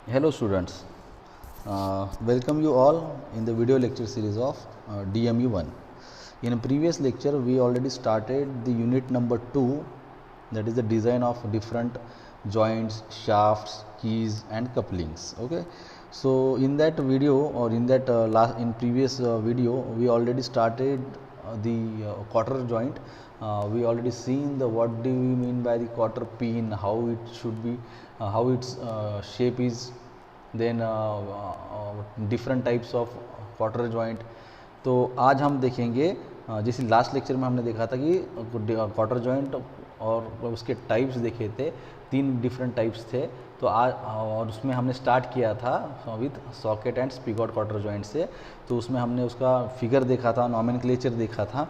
Hello students, welcome you all in the video lecture series of DMU1. In a previous lecture we already started the unit number 2, that is the design of different joints, shafts, keys and couplings. Okay, so in that video or in that previous video we already started the quarter joint. We already seen the what do we mean by the quarter pin, how it should be, how its shape is, then different types of quarter joint. तो आज हम देखेंगे जैसे last lecture में हमने देखा था कि क्वार्टर जॉइंट और उसके टाइप्स देखे थे, 3 डिफरेंट टाइप्स थे. तो आज और उसमें हमने स्टार्ट किया था with socket and spigot quarter joint से. तो उसमें हमने उसका फिगर देखा था, नॉमेनक्लेचर देखा था,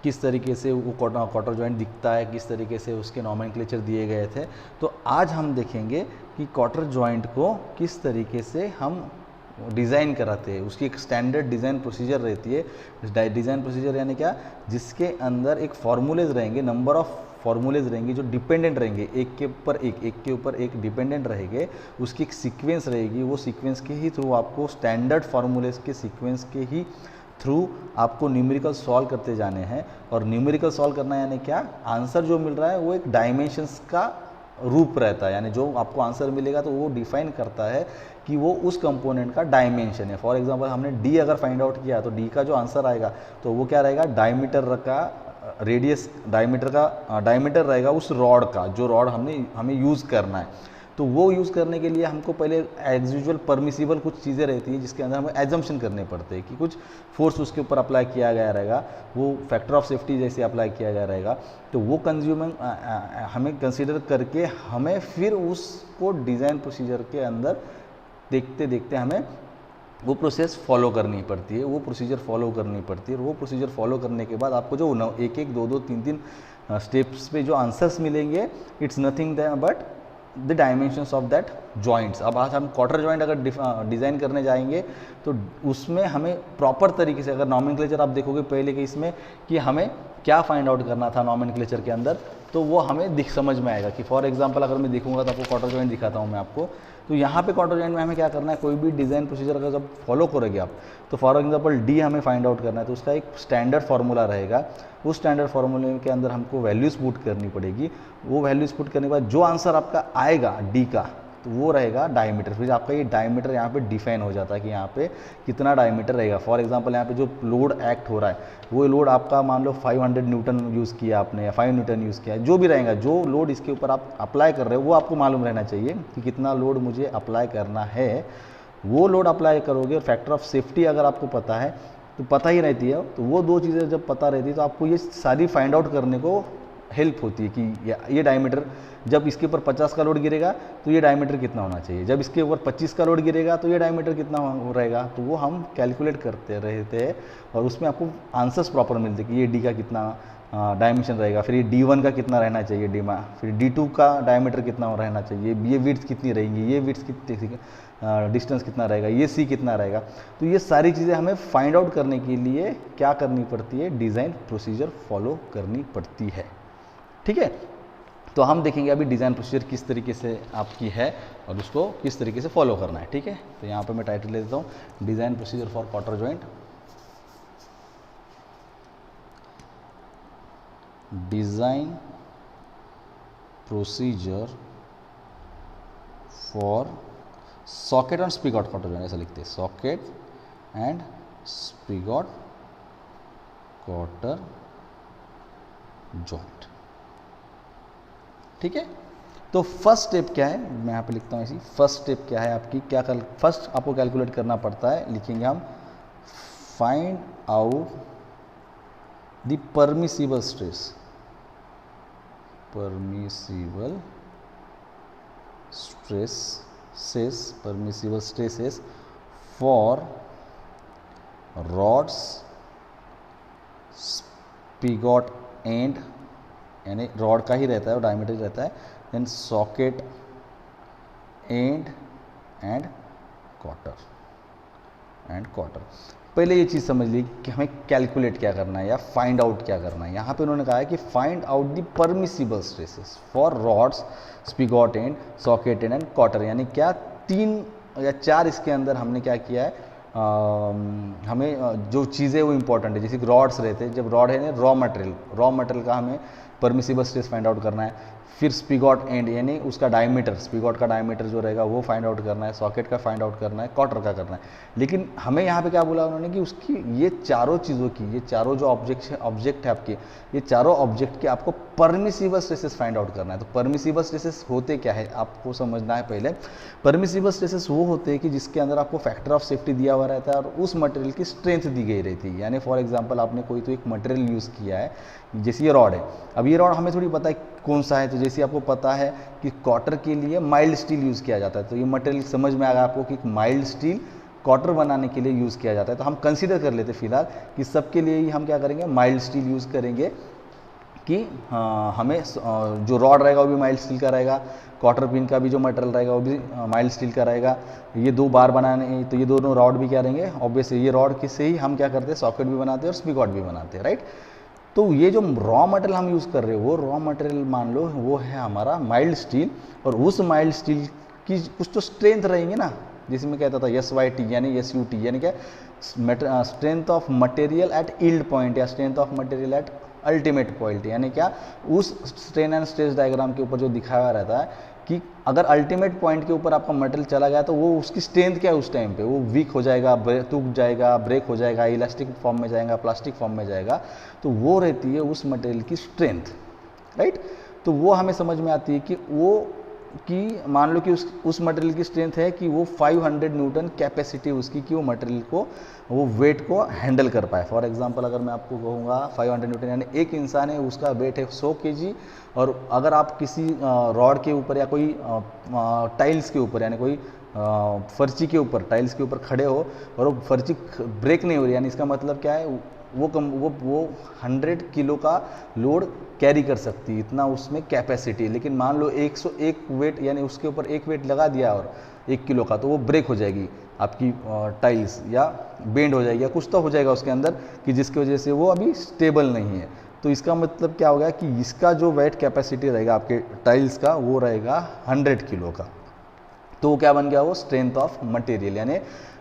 किस तरीके से वो क्वार्टर जॉइंट दिखता है, किस तरीके से उसके नॉमेनक्लेचर दिए गए थे. तो आज हम देखेंगे कि क्वार्टर जॉइंट को किस तरीके से हम डिज़ाइन कराते हैं. उसकी एक स्टैंडर्ड डिज़ाइन प्रोसीजर रहती है. डिज़ाइन प्रोसीजर यानी क्या, जिसके अंदर एक फार्मूलेज रहेंगे, नंबर ऑफ फार्मूलेज रहेंगे जो डिपेंडेंट रहेंगे, एक के ऊपर एक डिपेंडेंट रहेंगे. उसकी एक सीक्वेंस रहेगी, वो सीक्वेंस के ही थ्रू आपको स्टैंडर्ड फार्मूलेज के सीक्वेंस के ही थ्रू आपको न्यूमेरिकल सॉल्व करते जाने हैं. और न्यूमेरिकल सॉल्व करना यानी क्या, आंसर जो मिल रहा है वो एक डायमेंशंस का रूप रहता है. यानी जो आपको आंसर मिलेगा तो वो डिफाइन करता है कि वो उस कंपोनेंट का डायमेंशन है. फॉर एग्जांपल हमने डी अगर फाइंड आउट किया तो डी का जो आंसर आएगा तो वो क्या रहेगा, डायमीटर का रेडियस, डायमीटर रहेगा उस रॉड का, जो रॉड हमें यूज़ करना है. तो वो यूज़ करने के लिए हमको पहले एज यूजुअल परमिसिबल कुछ चीज़ें रहती हैं जिसके अंदर हमें एजम्पशन करने पड़ते हैं कि कुछ फोर्स उसके ऊपर अप्लाई किया गया रहेगा, वो फैक्टर ऑफ सेफ्टी जैसे अप्लाई किया गया रहेगा. तो वो कंज्यूमिंग हमें कंसीडर करके हमें फिर उसको डिज़ाइन प्रोसीजर के अंदर देखते देखते हमें वो प्रोसेस फॉलो करनी पड़ती है, वो प्रोसीजर फॉलो करनी पड़ती है. और वो प्रोसीजर फॉलो करने के बाद आपको जो एक एक दो दो तीन तीन स्टेप्स पे जो आंसर्स मिलेंगे, it's nothing but the dimensions of that joints. अब आज हम क्वार्टर जॉइंट अगर डिज़ाइन करने जाएंगे तो उसमें हमें प्रॉपर तरीके से, अगर नॉमेनक्लेचर आप देखोगे पहले के इसमें कि हमें क्या फाइंड आउट करना था नॉमेनक्लेचर के अंदर, तो वो हमें समझ में आएगा. कि फॉर एग्जांपल अगर मैं देखूंगा तो आपको क्वार्टर जॉइंट दिखाता हूँ मैं आपको. तो यहाँ पे क्वार्टर जॉइंट में हमें क्या करना है, कोई भी डिज़ाइन प्रोसीजर अगर जब फॉलो करोगे आप, तो फॉर एग्जांपल डी हमें फाइंड आउट करना है तो उसका एक स्टैंडर्ड फार्मूला रहेगा. उस स्टैंडर्ड फार्मूले के अंदर हमको वैल्यूज़ पुट करनी पड़ेगी. वो वैल्यूज़ पुट करने के बाद जो आंसर आपका आएगा डी का, तो वो रहेगा डायमीटर. फिर आपका ये डायमीटर यहाँ पे डिफाइन हो जाता है कि यहाँ पे कितना डायमीटर रहेगा. फॉर एग्जांपल यहाँ पे जो लोड एक्ट हो रहा है वो लोड आपका मान लो 500 न्यूटन यूज़ किया आपने या 5 न्यूटन यूज़ किया, जो भी रहेगा, जो लोड इसके ऊपर आप अप्लाई कर रहे हो वो आपको मालूम रहना चाहिए कि कितना लोड मुझे अप्लाई करना है. वो लोड अप्लाई करोगे और फैक्टर ऑफ सेफ्टी अगर आपको पता है तो पता ही रहती है. तो वो दो चीज़ें जब पता रहती है तो आपको ये सारी फाइंड आउट करने को हेल्प होती है कि ये डायमीटर, जब इसके ऊपर 50 का लोड गिरेगा तो ये डायमीटर कितना होना चाहिए, जब इसके ऊपर 25 का लोड गिरेगा तो ये डायमीटर कितना रहेगा. तो वो हम कैलकुलेट करते रहते हैं और उसमें आपको आंसर्स प्रॉपर मिलते हैं कि ये डी का कितना डायमेंशन रहेगा, फिर ये D1 का कितना रहना चाहिए फिर D2 का डायमीटर कितना रहना चाहिए, ये विड्थ कितनी रहेंगी, ये विड्थ कितनी, डिस्टेंस कितना रहेगा, ये C कितना रहेगा. तो ये सारी चीज़ें हमें फाइंड आउट करने के लिए क्या करनी पड़ती है, डिज़ाइन प्रोसीजर फॉलो करनी पड़ती है. ठीक है, तो हम देखेंगे अभी डिज़ाइन प्रोसीजर किस तरीके से आपकी है और उसको किस तरीके से फॉलो करना है. ठीक है, तो यहाँ पे मैं टाइटल ले देता हूँ, design procedure for quarter joint. Design procedure for socket and spigot quarter joint, ऐसा लिखते हैं, socket and spigot quarter joint. ठीक है, तो फर्स्ट स्टेप क्या है, मैं यहाँ पे लिखता हूँ ऐसी. फर्स्ट स्टेप क्या है आपकी, फर्स्ट आपको कैलकुलेट करना पड़ता है, लिखेंगे हम find out the permissible stress, permissible stresses for rods spigot end, यानी रॉड का ही रहता है, डायमीटर रहता है, देन सॉकेट एंड क्वार्टर. पहले ये चीज़ समझ ली कि हमें कैलकुलेट क्या करना है या फाइंड आउट क्या करना है. यहाँ पे उन्होंने कहा है कि find out the permissible stresses for rods spigot end socket end quarter, यानी क्या, 3 या 4 इसके अंदर हमने क्या किया है, हमें जो चीज़ें वो इंपॉर्टेंट है, जैसे कि रॉड्स रहते हैं, जब रॉड है ना रॉ मटेरियल का हमें परमिसिबल स्ट्रेस फाइंड आउट करना है। फिर स्पिगॉट एंड यानी उसका डायमीटर, स्पिगॉट का डायमीटर जो रहेगा वो फाइंड आउट करना है, सॉकेट का फाइंड आउट करना है, कॉटर का करना है। लेकिन हमें यहाँ पे क्या बोला उन्होंने कि उसकी ये चारों चीज़ों की, ये चारों जो ऑब्जेक्ट है आपके, ये चारों ऑब्जेक्ट के आपको परमिसिबल स्ट्रेसेस फाइंड आउट करना है। तो परमिसिबल स्ट्रेसेस होते क्या है आपको समझना है पहले। परमिसिबल स्ट्रेसेस वो होते हैं कि जिसके अंदर आपको फैक्टर ऑफ सेफ्टी दिया हुआ रहता है और उस मटेरियल की स्ट्रेंथ दी गई रहती है। यानी फॉर एग्जांपल आपने कोई तो एक मटेरियल यूज़ किया है, जैसे ये रॉड है। अब ये रॉड हमें थोड़ी पता है कौन सा है, तो जैसे आपको पता है कि कॉटर के लिए माइल्ड स्टील यूज़ किया जाता है, तो ये मटेरियल समझ में आएगा आपको कि माइल्ड स्टील कॉटर बनाने के लिए यूज़ किया जाता है। तो हम कंसीडर कर लेते फिलहाल कि सबके लिए ही हम क्या करेंगे, माइल्ड स्टील यूज़ करेंगे कि हमें जो रॉड रहेगा वो भी माइल्ड स्टील का रहेगा, क्वार्टर पिन का भी जो मटेरियल रहेगा वो भी माइल्ड स्टील का रहेगा। ये 2 बार बनाने, तो ये दोनों रॉड भी क्या रहेंगे, ऑब्वियसली ये रॉड के से ही हम क्या करते हैं, सॉकेट भी बनाते हैं और स्पिगॉट भी बनाते हैं, राइट। तो ये जो रॉ मटेरियल हम यूज़ कर रहे हैं वो रॉ मटेरियल मान लो वो है हमारा माइल्ड स्टील, और उस माइल्ड स्टील की कुछ तो स्ट्रेंथ रहेंगे ना, जैसे मैं कहता था SYT यानी SUT यानी क्या, strength of material at yield point या strength of material at ultimate point. यानी क्या, उस स्ट्रेन एंड स्ट्रेस डायग्राम के ऊपर जो दिखाया रहता है कि अगर अल्टीमेट पॉइंट के ऊपर आपका मटेरियल चला गया तो वो उसकी स्ट्रेंथ क्या है उस टाइम पे, वो वीक हो जाएगा, टूट जाएगा, ब्रेक हो जाएगा, इलास्टिक फॉर्म में जाएगा, प्लास्टिक फॉर्म में जाएगा, तो वो रहती है उस मटेरियल की स्ट्रेंथ, राइट। तो वो हमें समझ में आती है कि वो कि मान लो कि उस मटेरियल की स्ट्रेंथ है कि वो 500 न्यूटन कैपेसिटी उसकी, कि वो मटेरियल को, वो वेट को हैंडल कर पाए। फॉर एग्जांपल अगर मैं आपको कहूँगा 500 न्यूटन यानी एक इंसान है उसका वेट है 100 kg, और अगर आप किसी रॉड के ऊपर या कोई टाइल्स के ऊपर यानी कोई फर्ची के ऊपर, टाइल्स के ऊपर खड़े हो और वो फर्ची ब्रेक नहीं हो रही, यानी इसका मतलब क्या है, वो 100 किलो का लोड कैरी कर सकती है, इतना उसमें कैपेसिटी है। लेकिन मान लो 101 वेट यानी उसके ऊपर एक वेट लगा दिया और 1 किलो का, तो वो ब्रेक हो जाएगी आपकी टाइल्स, या बेंड हो जाएगी, या कुछ तो हो जाएगा उसके अंदर कि जिसकी वजह से वो अभी स्टेबल नहीं है। तो इसका मतलब क्या होगा कि इसका जो वेट कैपेसिटी रहेगा आपके टाइल्स का वो रहेगा 100 किलो का। तो वो क्या बन गया, वो स्ट्रेंथ ऑफ मटेरियल, यानी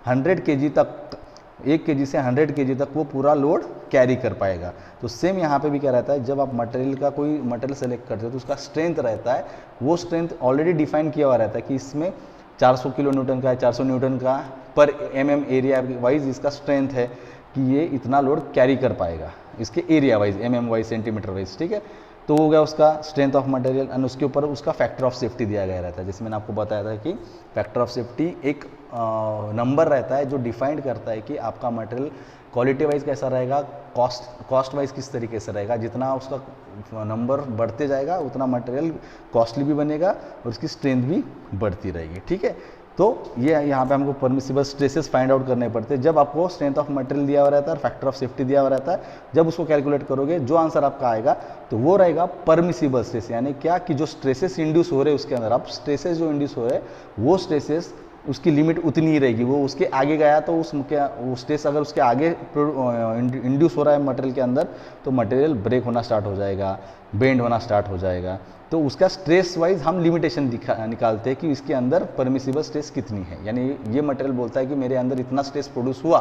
100 kg तक, 1 kg से 100 kg तक वो पूरा लोड कैरी कर पाएगा। तो सेम यहाँ पे भी क्या रहता है, जब आप मटेरियल का कोई मटेरियल सेलेक्ट करते हो तो उसका स्ट्रेंथ रहता है, वो स्ट्रेंथ ऑलरेडी डिफाइन किया हुआ रहता है कि इसमें 400 किलो न्यूटन का है, 400 न्यूटन का पर mm एरिया वाइज इसका स्ट्रेंथ है कि ये इतना लोड कैरी कर पाएगा, इसके area wise, mm wise, centimetre wise, ठीक है। तो हो गया उसका स्ट्रेंथ ऑफ मटेरियल, एंड उसके ऊपर उसका फैक्टर ऑफ सेफ्टी दिया गया रहता है। जैसे मैंने आपको बताया था कि फैक्टर ऑफ सेफ्टी एक नंबर रहता है जो डिफाइंड करता है कि आपका मटेरियल क्वालिटी वाइज कैसा रहेगा, कॉस्ट वाइज किस तरीके से रहेगा। जितना उसका नंबर बढ़ते जाएगा उतना मटेरियल कॉस्टली भी बनेगा और उसकी स्ट्रेंथ भी बढ़ती रहेगी, ठीक है। तो ये यहाँ पे हमको परमिसिबल स्ट्रेसेस फाइंड आउट करने पड़ते हैं जब आपको स्ट्रेंथ ऑफ मटेरियल दिया हुआ रहता है और फैक्टर ऑफ सेफ्टी दिया हुआ रहता है। जब उसको कैलकुलेट करोगे जो आंसर आपका आएगा तो वो रहेगा परमिसिबल स्ट्रेस, यानी क्या कि जो स्ट्रेसेस इंड्यूस हो रहे हैं उसके अंदर, अब स्ट्रेसेस जो इंड्यूस हो रहे हैं वो स्ट्रेसेस उसकी लिमिट उतनी ही रहेगी, वो उसके आगे गया तो वो स्ट्रेस अगर उसके आगे इंड्यूस हो रहा है मटेरियल के अंदर तो मटेरियल ब्रेक होना स्टार्ट हो जाएगा, बेंड होना स्टार्ट हो जाएगा। तो उसका स्ट्रेस वाइज हम लिमिटेशन निकालते हैं कि इसके अंदर परमिसिबल स्ट्रेस कितनी है, यानी ये मटेरियल बोलता है कि मेरे अंदर इतना स्ट्रेस प्रोड्यूस हुआ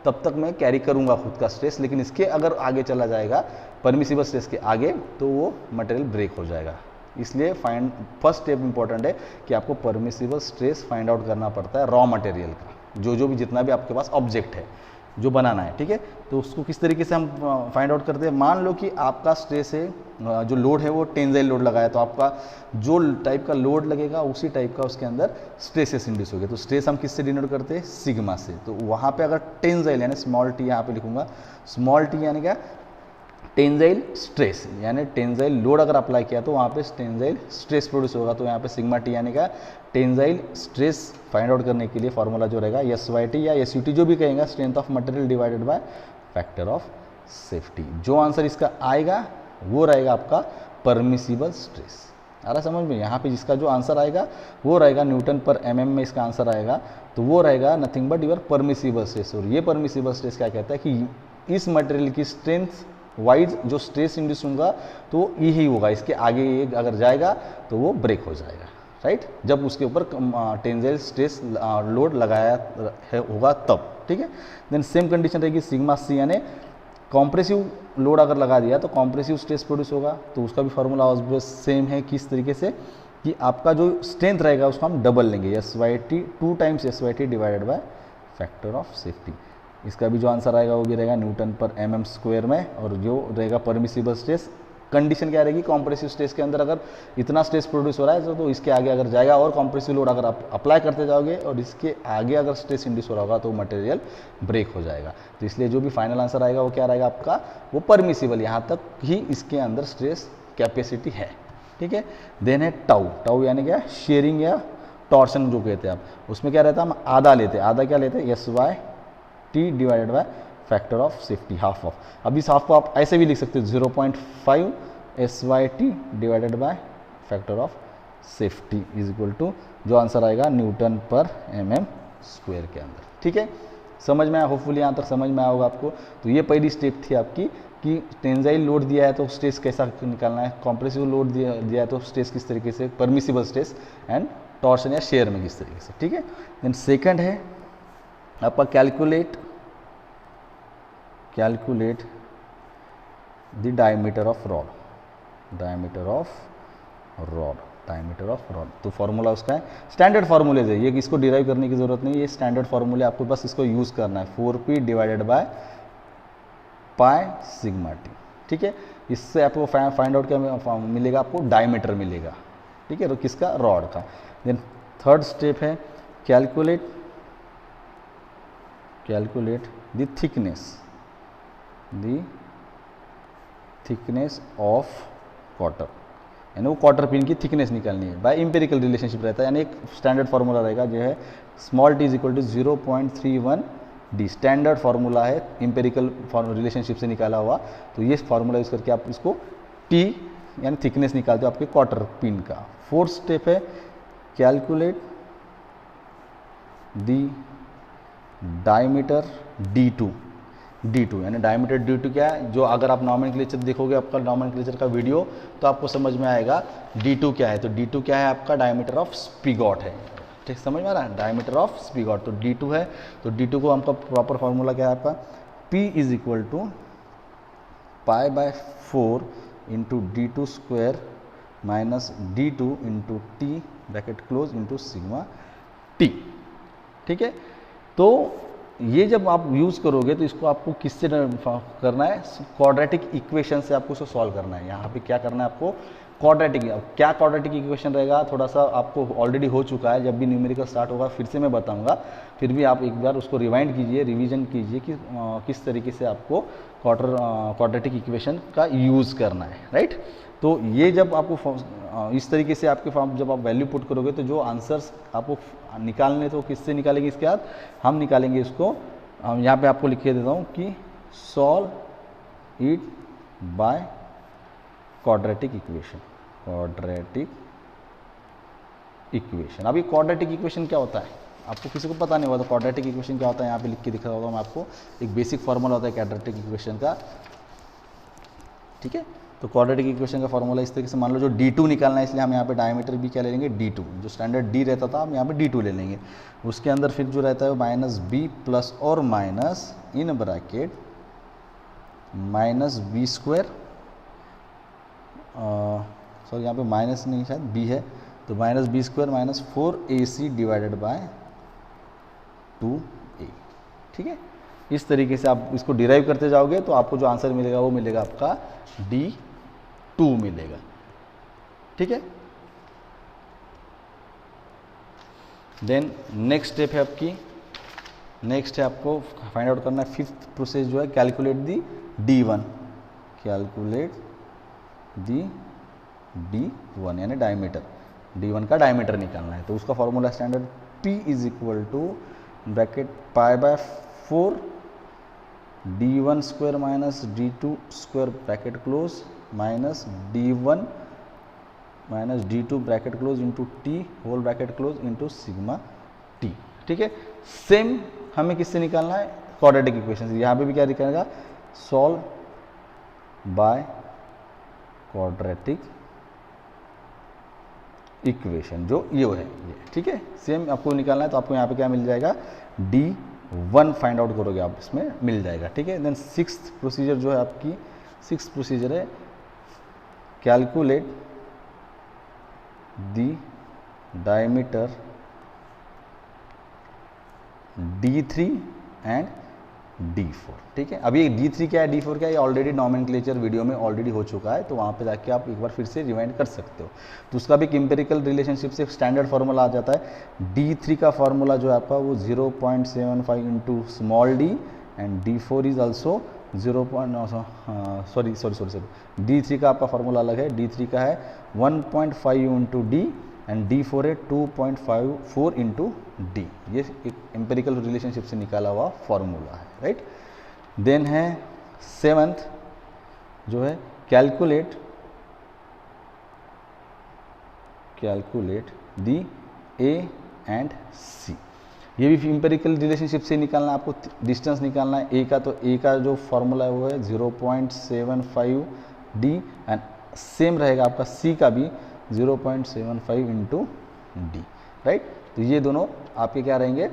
तब तक मैं कैरी करूंगा खुद का स्ट्रेस, लेकिन इसके अगर आगे चला जाएगा परमिसिबल स्ट्रेस के आगे तो वो मटेरियल ब्रेक हो जाएगा। इसलिए फर्स्ट स्टेप इंपॉर्टेंट है कि आपको परमिसिबल स्ट्रेस फाइंड आउट करना पड़ता है रॉ मटेरियल का, जो भी जितना भी आपके पास ऑब्जेक्ट है जो बनाना है, ठीक है। तो उसको किस तरीके से हम फाइंड आउट करते हैं, मान लो कि आपका स्ट्रेस है, जो लोड है वो टेंजाइल लोड लगाया, तो आपका जो टाइप का लोड लगेगा उसी टाइप का उसके अंदर स्ट्रेसेस इंड्यूस हो गए। तो स्ट्रेस हम किससे डिनोट करते हैं, सिग्मा से। तो वहाँ पे अगर टेंजाइल यानी स्मॉल टी यहाँ पे लिखूंगा, स्मॉल टी यानी क्या, टेंजाइल स्ट्रेस, यानी टेंजाइल लोड अगर अप्लाई किया तो वहाँ पे टेंजाइल स्ट्रेस प्रोड्यूस होगा। तो यहाँ पे सिग्मा टी यानी क्या, टेंजाइल स्ट्रेस फाइंड आउट करने के लिए फॉर्मूला जो रहेगा SYT या SUT जो भी कहेंगे, strength of material divided by factor of safety. जो आंसर इसका आएगा वो रहेगा आपका परमिसिबल स्ट्रेस। आ रहा समझ में, यहाँ पे जिसका जो आंसर आएगा वो रहेगा न्यूटन पर mm में इसका आंसर आएगा, तो वो रहेगा nothing but your permissible stress. और ये परमिसिबल स्ट्रेस क्या कहता है कि इस मटेरियल की स्ट्रेंथ वाइज जो स्ट्रेस इंड्यूस होगा तो यही होगा, इसके आगे अगर जाएगा तो वो ब्रेक हो जाएगा, राइट, जब उसके ऊपर टेंसाइल स्ट्रेस लोड लगाया होगा तब, ठीक है। देन सेम कंडीशन रहेगी सिग्मा सी, यानी कॉम्प्रेसिव लोड अगर लगा दिया तो कॉम्प्रेसिव स्ट्रेस प्रोड्यूस होगा, तो उसका भी फार्मूला सेम है। किस तरीके से कि आपका जो स्ट्रेंथ रहेगा उसको हम डबल लेंगे, S Y T 2 times S Y T divided by factor of safety. इसका भी जो आंसर आएगा वो भी रहेगा न्यूटन पर mm स्क्वायर में, और जो रहेगा परमिसिबल स्ट्रेस, कंडीशन क्या रहेगी, कॉम्प्रेसिव स्ट्रेस के अंदर अगर इतना स्ट्रेस प्रोड्यूस हो रहा है तो इसके आगे अगर जाएगा और कॉम्प्रेसिव लोड अगर आप अप्लाई करते जाओगे और इसके आगे अगर स्ट्रेस इंड्यूस हो रहा होगा तो मटेरियल ब्रेक हो जाएगा। तो इसलिए जो भी फाइनल आंसर आएगा वो क्या रहेगा आपका, वो परमिसिबल, यहाँ तक ही इसके अंदर स्ट्रेस कैपेसिटी है, ठीक है। देन है टाउ, टाउ यानी क्या, शेयरिंग या टॉर्शन जो कहते हैं आप, उसमें क्या रहता है, हम आधा लेते हैं, आधा क्या लेते हैं, S Y T divided by factor of safety, half of. अब इस हाफ को आप ऐसे भी लिख सकते हो 0.5 S Y T divided by factor of safety is equal to, जो आंसर आएगा न्यूटन पर mm स्क्वायर के अंदर, ठीक है। समझ में आया, होपफुली यहाँ तक समझ में आया होगा आपको। तो ये पहली स्टेप थी आपकी कि टेंसाइल लोड दिया है तो स्ट्रेस कैसा निकालना है, कॉम्प्रेसिव लोड दिया है तो स्ट्रेस किस तरीके से, परमिसिबल स्ट्रेस, एंड टॉर्शन या शेयर में किस तरीके से, ठीक है। देन सेकंड है आपका calculate the diameter of rod, diameter of rod. तो फॉर्मूला उसका है, स्टैंडर्ड फार्मूलेज है ये, इसको डिराइव करने की जरूरत नहीं है, ये स्टैंडर्ड फार्मूले आपको बस इसको यूज करना है, 4p divided by pi sigma T, ठीक है। इससे आपको फाइंड आउट क्या मिलेगा, आपको डायमीटर मिलेगा, ठीक है, तो किसका, रॉड का। देन थर्ड स्टेप है calculate the thickness of quarter, यानी वो क्वार्टर पिन की थिकनेस निकालनी है, बाय इंपेरिकल रिलेशनशिप रहता है, यानी एक स्टैंडर्ड फार्मूला रहेगा जो है small T is equal to 0.31 D, standard formula है, इंपेरिकल रिलेशनशिप से निकाला हुआ। तो ये फार्मूला यूज करके आप इसको टी यानी थिकनेस निकालते हो आपके क्वार्टर पिन का। फोर्थ स्टेप है कैलकुलेट द डायमीटर D2, यानी डायमीटर D2 क्या है, जो अगर आप नॉमेनक्लेचर देखोगे आपका नॉमेनक्लेचर का वीडियो तो आपको समझ में आएगा D2 क्या है। तो D2 क्या है, आपका डायमीटर ऑफ स्पिगॉट है, ठीक, समझ में आ रहा है, डायमीटर ऑफ स्पिगॉट, तो D2 है। तो D2 को हमका प्रॉपर फार्मूला क्या है आपका, P is equal to pi by 4 into D2 square minus D2 into T bracket close into sigma T, ठीक है। तो ये जब आप यूज़ करोगे तो इसको आपको किससे करना है, क्वाड्रेटिक इक्वेशन से आपको इसको सॉल्व करना है। यहाँ पे क्या करना है आपको, क्वाड्रेटिक, क्या क्वाड्रेटिक इक्वेशन रहेगा थोड़ा सा आपको ऑलरेडी हो चुका है, जब भी न्यूमेरिकल स्टार्ट होगा फिर से मैं बताऊंगा, फिर भी आप एक बार उसको रिवाइंड कीजिए, रिवीजन कीजिए कि किस तरीके से आपको क्वाड्रेटिक इक्वेशन का यूज़ करना है, राइट। तो ये जब आपको इस तरीके से आपके फॉर्म जब आप वैल्यू पुट करोगे तो जो आंसर्स आपको निकालने, तो किससे निकालेंगे, इसके बाद हम निकालेंगे इसको, यहाँ पे आपको लिख के देता हूँ कि solve it by quadratic equation. अभी क्वाड्रेटिक इक्वेशन क्या होता है आपको किसी को पता नहीं होगा, तो क्वाड्रेटिक इक्वेशन क्या होता है यहाँ पे लिख के दिखा होगा मैं आपको, एक बेसिक फॉर्मूला होता है क्वाड्रेटिक इक्वेशन का, ठीक है। तो क्वाड्रेटिक इक्वेशन का फॉर्मूला इस तरीके से, मान लो जो D2 निकालना है इसलिए हम यहाँ पे डायमीटर भी क्या ले लेंगे, D2, जो स्टैंडर्ड D रहता था हम यहाँ पे D2 ले लेंगे। उसके अंदर फिर जो रहता है माइनस बी प्लस और minus in bracket minus B square, sorry यहाँ पे माइनस नहीं शायद B है, तो minus B square minus 4AC divided by 2A, ठीक है। इस तरीके से आप इसको डिराइव करते जाओगे तो आपको जो आंसर मिलेगा वो मिलेगा आपका D2 मिलेगा, ठीक है। देन नेक्स्ट स्टेप है आपकी, नेक्स्ट है आपको फाइंड आउट करना है, फिफ्थ प्रोसेस जो है कैलकुलेट दी D1, D1 यानी डायमीटर, D1 का डायमीटर निकालना है। तो उसका formula standard P is equal to bracket pi by 4 D1 square minus D2 square bracket close minus D1 minus D2 bracket close into T whole bracket close into sigma T, ठीक है। Same हमें किससे निकालना है, quadratic equation से। यहाँ पे भी क्या निकालेगा, सॉल्व बाय क्वाड्रेटिक इक्वेशन जो ये है ये, ठीक है। सेम आपको निकालना है तो आपको यहाँ पे क्या मिल जाएगा, D1 फाइंड आउट करोगे आप, इसमें मिल जाएगा, ठीक है। देन सिक्स्थ प्रोसीजर जो है आपकी, सिक्स्थ प्रोसीजर है calculate the diameter D3 and D4, ठीक है। अभी D3 क्या है, D4 क्या है, ये ऑलरेडी नॉमेनक्लेचर वीडियो में ऑलरेडी हो चुका है, तो वहाँ पे जाके आप एक बार फिर से रिवाइंड कर सकते हो। तो उसका भी एक एम्पेरिकल रिलेशनशिप से एक स्टैंडर्ड फार्मूला आ जाता है। D3 का फार्मूला जो है आपका वो 0.75 into small d and D4 is also 0. Sorry D3 का आपका फार्मूला अलग है, D3 का है 1.5 इंटू डी एंड D4 है 2.54 इंटू डी। ये एक एम्पेरिकल रिलेशनशिप से निकाला हुआ फार्मूला है, राइट। देन है सेवंथ जो है कैलकुलेट दी ए एंड सी। ये भी एम्पेरिकल रिलेशनशिप से निकालना है आपको, डिस्टेंस निकालना है ए का, तो ए का जो फार्मूला है वो है 0.75 डी एंड सेम रहेगा आपका सी का भी 0.75 इंटू डी, राइट। तो ये दोनों आपके क्या रहेंगे,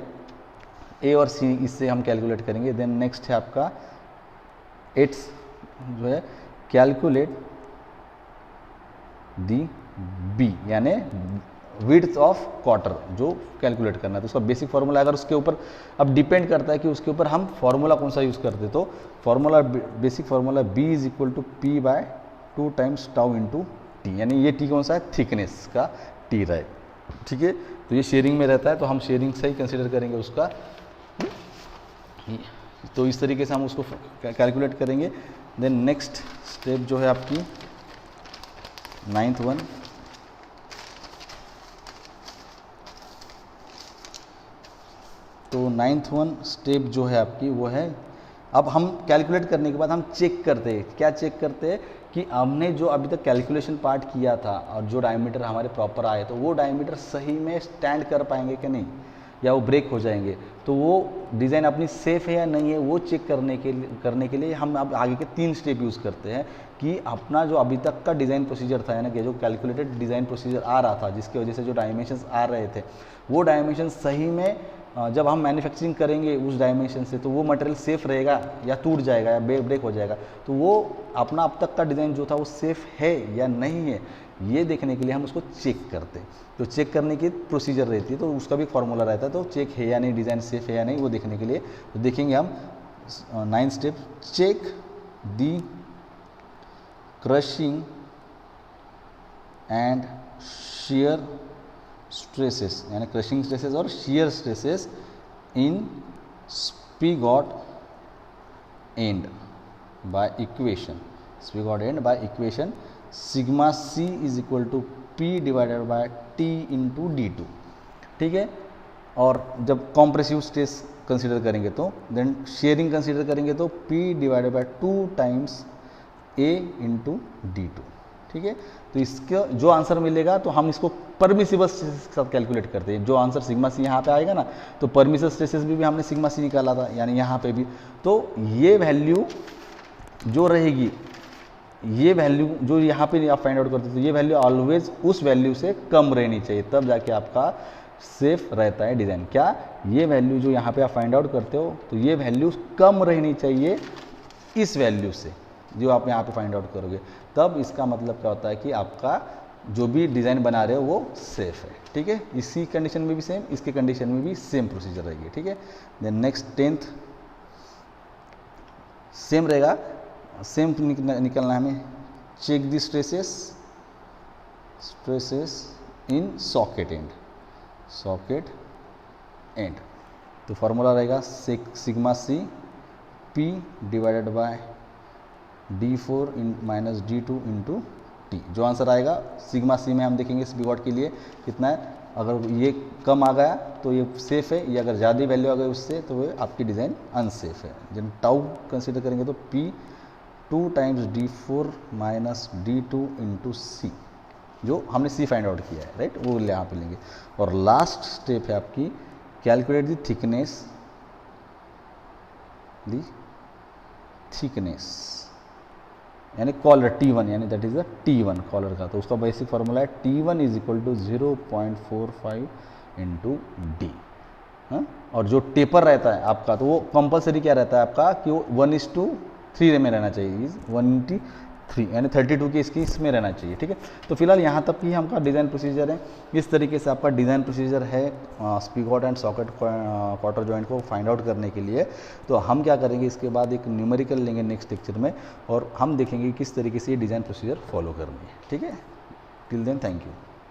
ए और सी, इससे हम कैलकुलेट करेंगे। देन नेक्स्ट है आपका एट्थ जो है कैलकुलेट दी बी, यानी विड्थ ऑफ क्वार्टर जो कैलकुलेट करना है। तो उसका बेसिक फार्मूला, अगर उसके ऊपर अब डिपेंड करता है कि उसके ऊपर हम फार्मूला कौन सा यूज़ करते, तो formula basic formula B is equal to P by 2 times tau into T, यानी ये टी कौन सा है, थिकनेस का टी रहे, ठीक है। तो ये शेयरिंग में रहता है, तो हम शेयरिंग से ही कंसिडर करेंगे उसका। तो इस तरीके से हम उसको कैलकुलेट करेंगे। देन नेक्स्ट स्टेप जो है आपकी नाइन्थ वन, तो नाइन्थ वन स्टेप जो है आपकी वो है, अब हम कैलकुलेट करने के बाद हम चेक करते हैं, क्या चेक करते हैं कि हमने जो अभी तक कैलकुलेशन पार्ट किया था और जो डायमीटर हमारे प्रॉपर आए, तो वो डायमीटर सही में स्टैंड कर पाएंगे कि नहीं, या वो ब्रेक हो जाएंगे। तो वो डिज़ाइन अपनी सेफ़ है या नहीं है, वो चेक करने के लिए हम अब आगे के 3 स्टेप यूज़ करते हैं कि अपना जो अभी तक का डिज़ाइन प्रोसीजर था, यानी कि जो कैलकुलेटेड डिज़ाइन प्रोसीजर आ रहा था, जिसकी वजह से जो डायमेंशंस आ रहे थे, वो डायमेंशन सही में जब हम मैन्युफैक्चरिंग करेंगे उस डायमेंशन से, तो वो मटेरियल सेफ़ रहेगा या टूट जाएगा या ब्रेक हो जाएगा। तो वो अपना अब तक का डिज़ाइन जो था वो सेफ़ है या नहीं है, ये देखने के लिए हम उसको चेक करते हैं। तो चेक करने की प्रोसीजर रहती है, तो उसका भी फार्मूला रहता है। तो चेक है या नहीं, डिज़ाइन सेफ़ है या नहीं, वो देखने के लिए तो देखेंगे हम 9 step, check the crushing and shear stresses, यानी क्रशिंग स्ट्रेसेस और shear stresses in spigot end by equation, spigot end by equation sigma c is equal to p divided by t into d2, ठीक है। और जब compressive stress consider करेंगे तो then sharing consider करेंगे तो p divided by 2 times a into d2, ठीक है। तो इसका जो आंसर मिलेगा तो हम इसको परमिसिबल स्ट्रेसेस के साथ कैलकुलेट करते हैं। जो आंसर सिग्मा सी यहाँ पे आएगा ना, तो परमिसिबल स्ट्रेसेस भी हमने सिग्मा सी निकाला था, यानी यहाँ पे भी। तो ये वैल्यू जो रहेगी, ये वैल्यू जो यहाँ पे आप फाइंड आउट करते हो, तो ये वैल्यू ऑलवेज उस वैल्यू से कम रहनी चाहिए, तब जाके आपका सेफ रहता है डिज़ाइन। क्या ये वैल्यू जो यहाँ पे आप फाइंड आउट करते हो, तो ये वैल्यू कम रहनी चाहिए इस वैल्यू से जो आप यहाँ पे फाइंड आउट करोगे, तब इसका मतलब क्या होता है कि आपका जो भी डिज़ाइन बना रहे हो वो सेफ है, ठीक है। इसी कंडीशन में भी सेम, इसके कंडीशन में भी सेम प्रोसीजर रहेगी, ठीक है। देन नेक्स्ट 10th सेम रहेगा, सेम निकलना है हमें, check the stresses in socket end, तो फार्मूला रहेगा sigma C P divided by d4 minus d2 into T. जो आंसर आएगा सिग्मा सी में हम देखेंगे स्पिगॉट के लिए कितना है, अगर ये कम आ गया तो ये सेफ़ है, या अगर ज़्यादा वैल्यू आ गई उससे तो वो आपकी डिज़ाइन अनसेफ है। जब टाउ कंसीडर करेंगे तो p 2 times d4 minus d2 into C, जो हमने सी फाइंड आउट किया है, राइट, वो यहाँ पे लेंगे। और लास्ट स्टेप है आपकी कैलकुलेट द थिकनेस यानी कॉलर T1 यानी that is the T1 collar का, तो उसका बेसिक फार्मूला है T1 is equal to 0.45 into D. हाँ, और जो टेपर रहता है आपका तो वो कंपलसरी क्या रहता है आपका कि वो 1:3 में रहना चाहिए, इज 1:3 यानी 32 की इसमें रहना चाहिए। ठीक है, तो फिलहाल यहाँ तक ही आपका डिज़ाइन प्रोसीजर है। इस तरीके से आपका डिज़ाइन प्रोसीजर है स्पीगॉट एंड सॉकेट क्वार्टर जॉइंट को फाइंड आउट करने के लिए। तो हम क्या करेंगे, इसके बाद एक न्यूमेरिकल लेंगे नेक्स्ट लेक्चर में और हम देखेंगे किस तरीके से ये डिज़ाइन प्रोसीजर फॉलो करनी है। ठीक है, टिल देन थैंक यू।